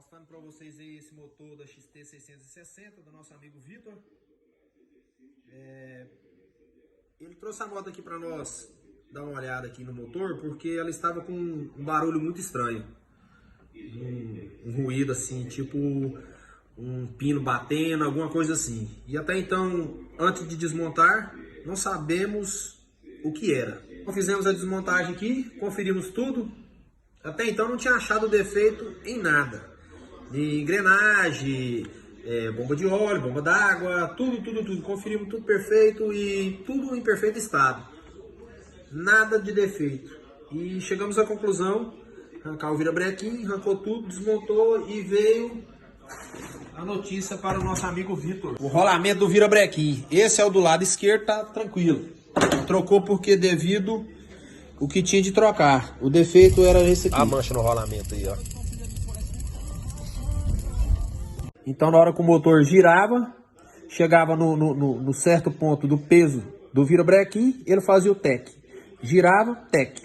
Mostrando para vocês aí esse motor da XT660 do nosso amigo Vitor. Ele trouxe a moto aqui para nós dar uma olhada aqui no motor, porque ela estava com um barulho muito estranho. Um ruído assim, tipo um pino batendo, alguma coisa assim. E até então, antes de desmontar, não sabemos o que era. Então, fizemos a desmontagem aqui, conferimos tudo. Até então não tinha achado defeito em nada. De engrenagem, bomba de óleo, bomba d'água, tudo. Conferimos tudo perfeito e tudo em perfeito estado. Nada de defeito. E chegamos à conclusão, arrancar o virabrequim, arrancou tudo, desmontou e veio a notícia para o nosso amigo Vitor. O rolamento do virabrequim. Esse é o do lado esquerdo, tá tranquilo. Trocou porque devido o que tinha de trocar. O defeito era esse aqui. A mancha no rolamento aí, ó. Então na hora que o motor girava, chegava no certo ponto do peso do virabrequim, ele fazia o tec. Girava, tec.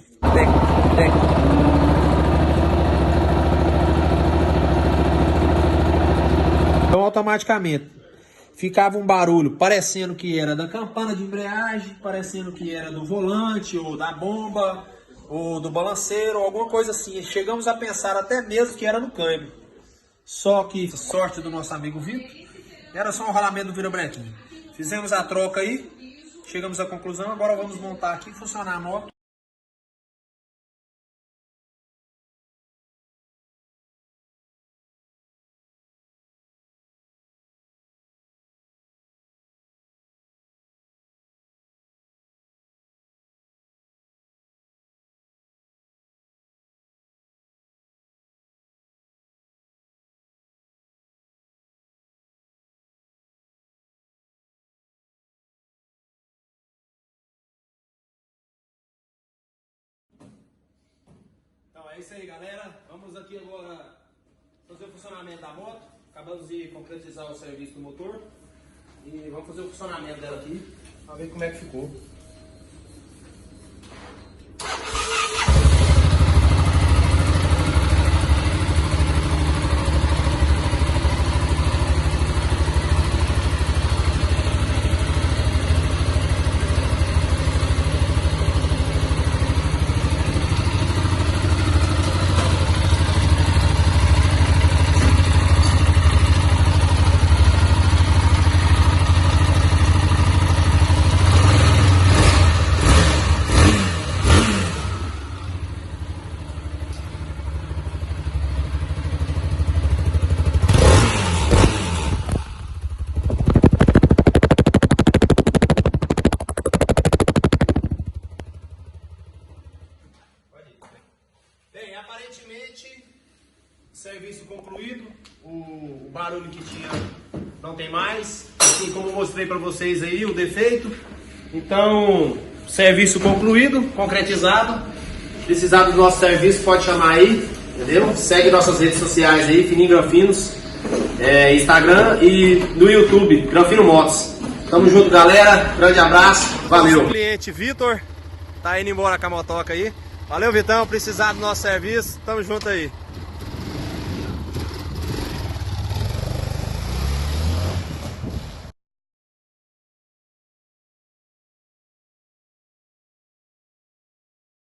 Então automaticamente ficava um barulho parecendo que era da campana de embreagem, parecendo que era do volante, ou da bomba, ou do balanceiro, ou alguma coisa assim. Chegamos a pensar até mesmo que era no câmbio. Só que, sorte do nosso amigo Vitor, era só um rolamento do virabrequim. Fizemos a troca aí, chegamos à conclusão, agora vamos montar aqui e funcionar a moto. Então é isso aí, galera. Vamos aqui agora fazer o funcionamento da moto. Acabamos de concretizar o serviço do motor. E vamos fazer o funcionamento dela aqui, para ver como é que ficou. Bem, aparentemente, serviço concluído, o barulho que tinha não tem mais, assim como eu mostrei para vocês aí, o defeito. Então, serviço concluído, concretizado. Precisar do nosso serviço, pode chamar aí, entendeu? Segue nossas redes sociais aí, Fininho Granfinos, Instagram e no YouTube, Granfino Motos. Tamo junto, galera, grande abraço, valeu! Nosso cliente Vitor tá indo embora com a motoca aí. Valeu, Vitão, precisar do nosso serviço, tamo junto aí.